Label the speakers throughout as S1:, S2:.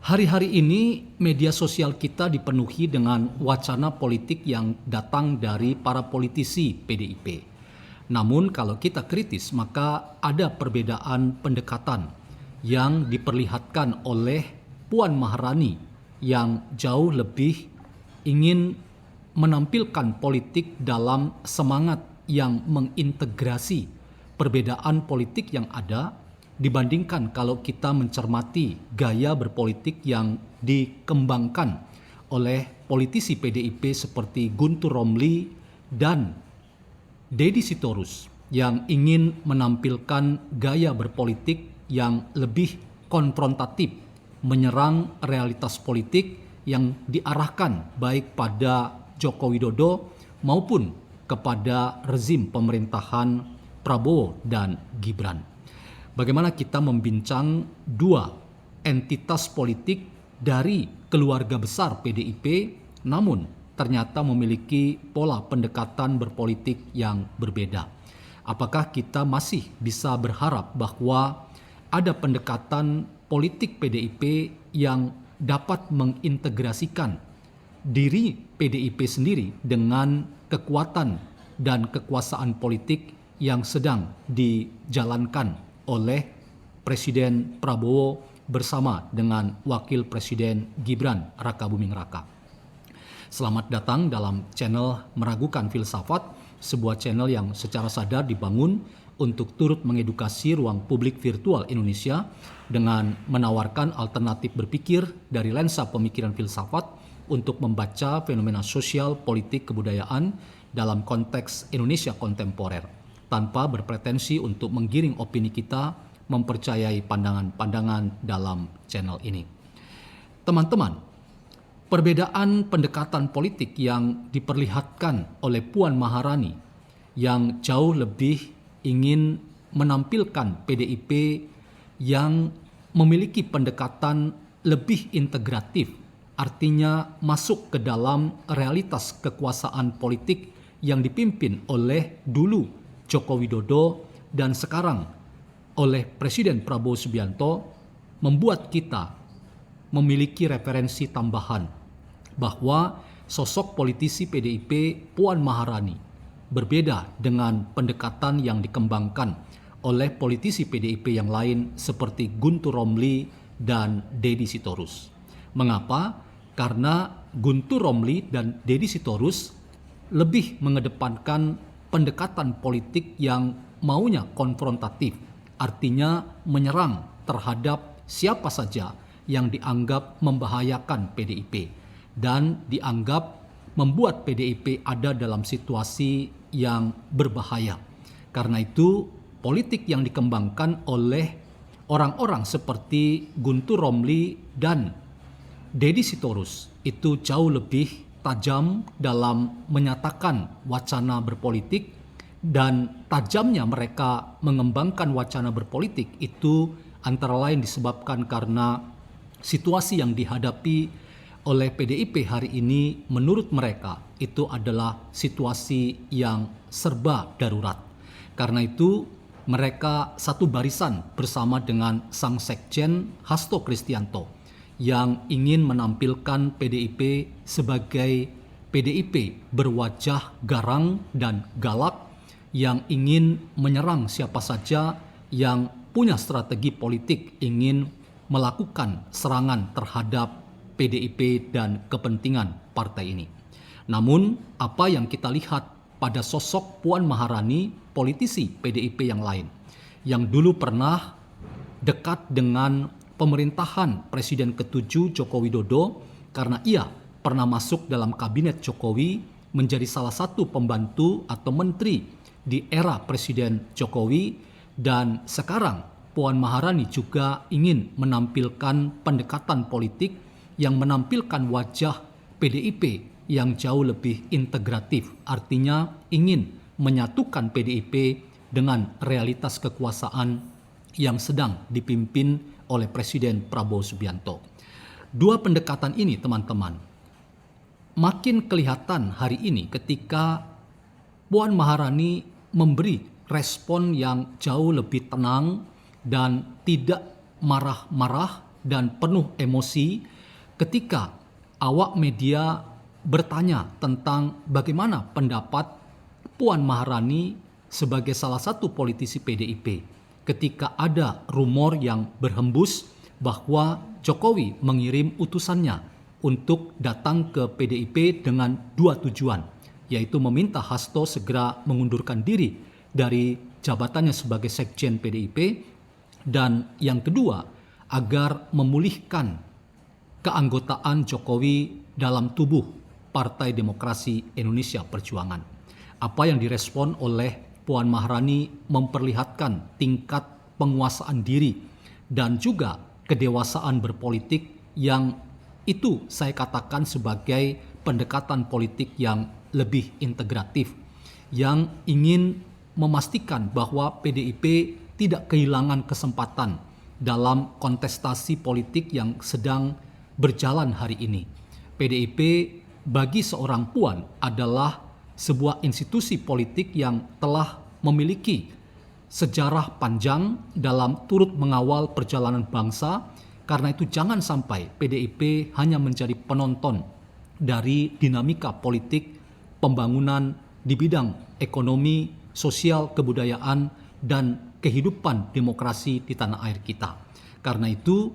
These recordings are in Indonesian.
S1: Hari-hari ini media sosial kita dipenuhi dengan wacana politik yang datang dari para politisi PDIP. Namun kalau kita kritis maka ada perbedaan pendekatan yang diperlihatkan oleh Puan Maharani yang jauh lebih ingin menampilkan politik dalam semangat yang mengintegrasi perbedaan politik yang ada dibandingkan kalau kita mencermati gaya berpolitik yang dikembangkan oleh politisi PDIP seperti Guntur Romli dan Deddy Sitorus yang ingin menampilkan gaya berpolitik yang lebih konfrontatif, menyerang realitas politik yang diarahkan baik pada Joko Widodo maupun kepada rezim pemerintahan Prabowo dan Gibran. Bagaimana kita membincang dua entitas politik dari keluarga besar PDIP, namun ternyata memiliki pola pendekatan berpolitik yang berbeda. Apakah kita masih bisa berharap bahwa ada pendekatan politik PDIP yang dapat mengintegrasikan diri PDIP sendiri dengan kekuatan dan kekuasaan politik yang sedang dijalankan oleh Presiden Prabowo bersama dengan Wakil Presiden Gibran Rakabuming Raka. Selamat datang dalam channel Meragukan Filsafat, sebuah channel yang secara sadar dibangun untuk turut mengedukasi ruang publik virtual Indonesia dengan menawarkan alternatif berpikir dari lensa pemikiran filsafat untuk membaca fenomena sosial, politik, kebudayaan dalam konteks Indonesia kontemporer, tanpa berpretensi untuk menggiring opini kita mempercayai pandangan-pandangan dalam channel ini. Teman-teman, perbedaan pendekatan politik yang diperlihatkan oleh Puan Maharani yang jauh lebih ingin menampilkan PDIP yang memiliki pendekatan lebih integratif, artinya masuk ke dalam realitas kekuasaan politik yang dipimpin oleh dulu Joko Widodo dan sekarang oleh Presiden Prabowo Subianto, membuat kita memiliki referensi tambahan bahwa sosok politisi PDIP Puan Maharani berbeda dengan pendekatan yang dikembangkan oleh politisi PDIP yang lain seperti Guntur Romli dan Deddy Sitorus. Mengapa? Karena Guntur Romli dan Deddy Sitorus lebih mengedepankan pendekatan politik yang maunya konfrontatif, artinya menyerang terhadap siapa saja yang dianggap membahayakan PDIP dan dianggap membuat PDIP ada dalam situasi yang berbahaya. Karena itu, politik yang dikembangkan oleh orang-orang seperti Guntur Romli dan Deddy Sitorus itu jauh lebih tajam dalam menyatakan wacana berpolitik, dan tajamnya mereka mengembangkan wacana berpolitik itu antara lain disebabkan karena situasi yang dihadapi oleh PDIP hari ini menurut mereka itu adalah situasi yang serba darurat. Karena itu mereka satu barisan bersama dengan Sang Sekjen Hasto Kristianto yang ingin menampilkan PDIP sebagai PDIP berwajah garang dan galak yang ingin menyerang siapa saja yang punya strategi politik ingin melakukan serangan terhadap PDIP dan kepentingan partai ini. Namun apa yang kita lihat pada sosok Puan Maharani, politisi PDIP yang lain, yang dulu pernah dekat dengan pemerintahan Presiden ke-7 Joko Widodo karena ia pernah masuk dalam kabinet Jokowi menjadi salah satu pembantu atau menteri di era Presiden Jokowi, dan sekarang Puan Maharani juga ingin menampilkan pendekatan politik yang menampilkan wajah PDIP yang jauh lebih integratif, artinya ingin menyatukan PDIP dengan realitas kekuasaan yang sedang dipimpin oleh Presiden Prabowo Subianto. Dua pendekatan ini, teman-teman, makin kelihatan hari ini ketika Puan Maharani memberi respon yang jauh lebih tenang dan tidak marah-marah dan penuh emosi ketika awak media bertanya tentang bagaimana pendapat Puan Maharani sebagai salah satu politisi PDIP ketika ada rumor yang berhembus bahwa Jokowi mengirim utusannya untuk datang ke PDIP dengan dua tujuan, yaitu meminta Hasto segera mengundurkan diri dari jabatannya sebagai Sekjen PDIP, dan yang kedua agar memulihkan keanggotaan Jokowi dalam tubuh Partai Demokrasi Indonesia Perjuangan. Apa yang direspon oleh Puan Maharani memperlihatkan tingkat penguasaan diri dan juga kedewasaan berpolitik yang itu saya katakan sebagai pendekatan politik yang lebih integratif, yang ingin memastikan bahwa PDIP tidak kehilangan kesempatan dalam kontestasi politik yang sedang berjalan hari ini. PDIP bagi seorang Puan adalah sebuah institusi politik yang telah memiliki sejarah panjang dalam turut mengawal perjalanan bangsa. Karena itu jangan sampai PDIP hanya menjadi penonton dari dinamika politik pembangunan di bidang ekonomi, sosial, kebudayaan, dan kehidupan demokrasi di tanah air kita. Karena itu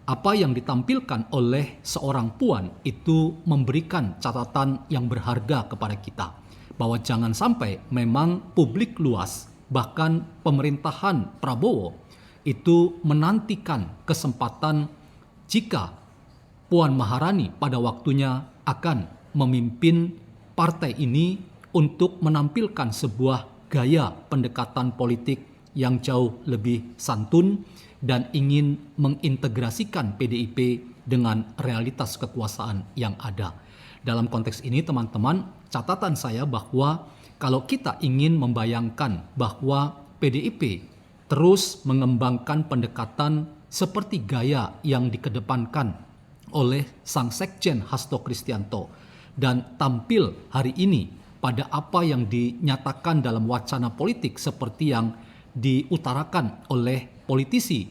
S1: apa yang ditampilkan oleh seorang Puan itu memberikan catatan yang berharga kepada kita. Bahwa jangan sampai memang publik luas, bahkan pemerintahan Prabowo itu menantikan kesempatan jika Puan Maharani pada waktunya akan memimpin partai ini untuk menampilkan sebuah gaya pendekatan politik yang jauh lebih santun dan ingin mengintegrasikan PDIP dengan realitas kekuasaan yang ada. Dalam konteks ini teman-teman, catatan saya bahwa kalau kita ingin membayangkan bahwa PDIP terus mengembangkan pendekatan seperti gaya yang dikedepankan oleh sang Sekjen Hasto Kristianto dan tampil hari ini pada apa yang dinyatakan dalam wacana politik seperti yang diutarakan oleh politisi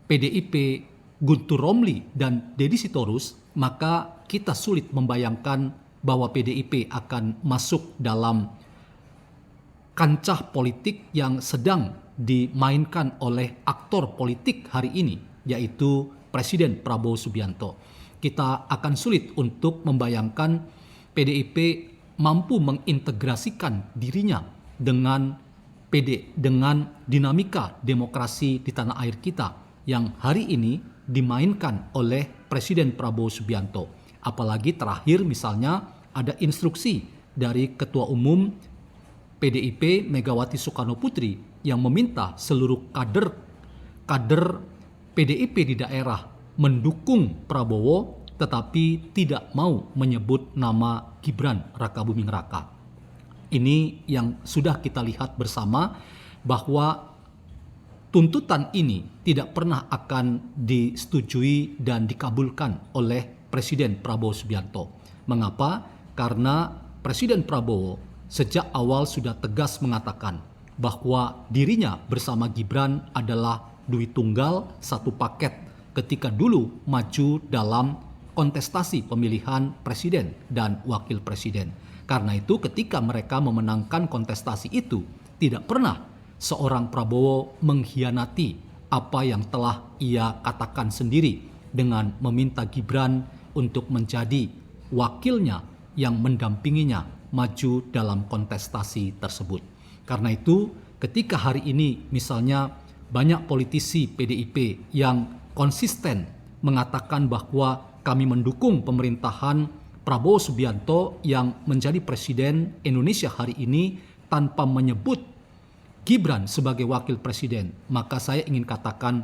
S1: PDIP Guntur Romli dan Deddy Sitorus, maka kita sulit membayangkan bahwa PDIP akan masuk dalam kancah politik yang sedang dimainkan oleh aktor politik hari ini, yaitu Presiden Prabowo Subianto. Kita akan sulit untuk membayangkan PDIP mampu mengintegrasikan dirinya dengan dinamika demokrasi di tanah air kita yang hari ini dimainkan oleh Presiden Prabowo Subianto. Apalagi terakhir misalnya ada instruksi dari Ketua Umum PDIP Megawati Soekarno Putri yang meminta seluruh kader PDIP di daerah mendukung Prabowo tetapi tidak mau menyebut nama Gibran Rakabuming Raka. Ini yang sudah kita lihat bersama bahwa tuntutan ini tidak pernah akan disetujui dan dikabulkan oleh Presiden Prabowo Subianto. Mengapa? Karena Presiden Prabowo sejak awal sudah tegas mengatakan bahwa dirinya bersama Gibran adalah duit tunggal satu paket ketika dulu maju dalam kontestasi pemilihan presiden dan wakil presiden. Karena itu ketika mereka memenangkan kontestasi itu, tidak pernah seorang Prabowo mengkhianati apa yang telah ia katakan sendiri dengan meminta Gibran untuk menjadi wakilnya yang mendampinginya maju dalam kontestasi tersebut. Karena itu ketika hari ini misalnya banyak politisi PDIP yang konsisten mengatakan bahwa kami mendukung pemerintahan Prabowo Subianto yang menjadi presiden Indonesia hari ini tanpa menyebut Gibran sebagai wakil presiden, maka saya ingin katakan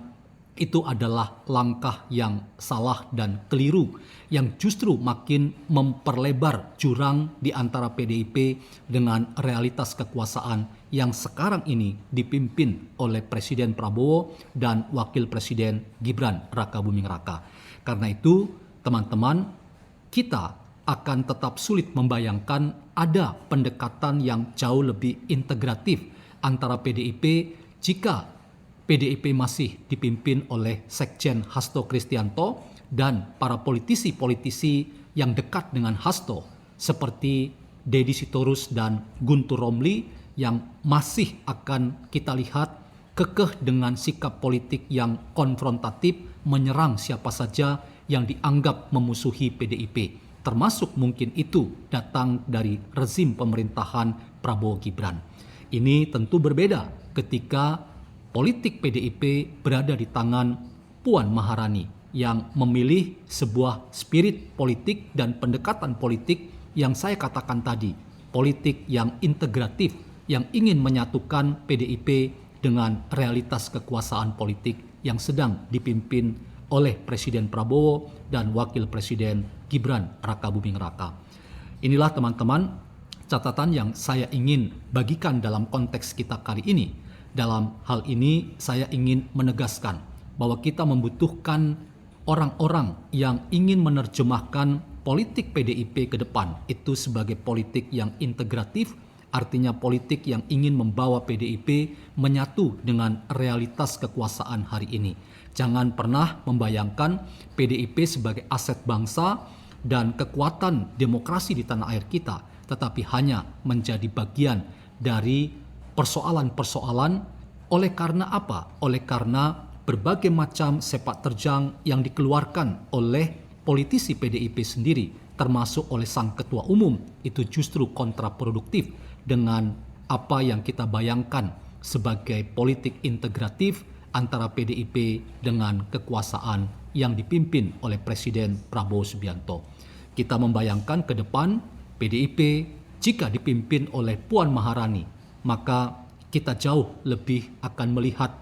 S1: itu adalah langkah yang salah dan keliru yang justru makin memperlebar jurang di antara PDIP dengan realitas kekuasaan yang sekarang ini dipimpin oleh Presiden Prabowo dan Wakil Presiden Gibran Rakabuming Raka. Karena itu teman-teman, kita akan tetap sulit membayangkan ada pendekatan yang jauh lebih integratif antara PDIP jika PDIP masih dipimpin oleh Sekjen Hasto Kristianto dan para politisi-politisi yang dekat dengan Hasto seperti Deddy Sitorus dan Guntur Romli yang masih akan kita lihat kekeh dengan sikap politik yang konfrontatif menyerang siapa saja yang dianggap memusuhi PDIP, termasuk mungkin itu datang dari rezim pemerintahan Prabowo Gibran. Ini tentu berbeda ketika politik PDIP berada di tangan Puan Maharani yang memilih sebuah spirit politik dan pendekatan politik yang saya katakan tadi, politik yang integratif, yang ingin menyatukan PDIP dengan realitas kekuasaan politik yang sedang dipimpin oleh Presiden Prabowo dan Wakil Presiden Gibran Rakabuming Raka. Inilah teman-teman catatan yang saya ingin bagikan dalam konteks kita kali ini. Dalam hal ini saya ingin menegaskan bahwa kita membutuhkan orang-orang yang ingin menerjemahkan politik PDIP ke depan itu sebagai politik yang integratif, artinya politik yang ingin membawa PDIP menyatu dengan realitas kekuasaan hari ini. Jangan pernah membayangkan PDIP sebagai aset bangsa dan kekuatan demokrasi di tanah air kita, tetapi hanya menjadi bagian dari persoalan-persoalan. Oleh karena apa? Oleh karena berbagai macam sepak terjang yang dikeluarkan oleh politisi PDIP sendiri, termasuk oleh sang ketua umum, itu justru kontraproduktif dengan apa yang kita bayangkan sebagai politik integratif antara PDIP dengan kekuasaan yang dipimpin oleh Presiden Prabowo Subianto. Kita membayangkan ke depan PDIP jika dipimpin oleh Puan Maharani, maka kita jauh lebih akan melihat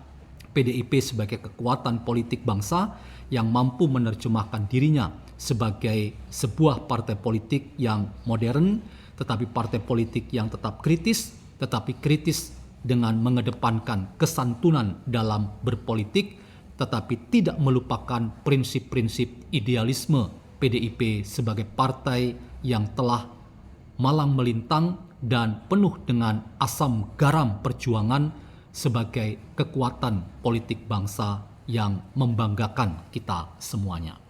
S1: PDIP sebagai kekuatan politik bangsa yang mampu menerjemahkan dirinya sebagai sebuah partai politik yang modern, tetapi partai politik yang tetap kritis, tetapi kritis dengan mengedepankan kesantunan dalam berpolitik, tetapi tidak melupakan prinsip-prinsip idealisme PDIP sebagai partai yang telah malang melintang dan penuh dengan asam garam perjuangan sebagai kekuatan politik bangsa yang membanggakan kita semuanya.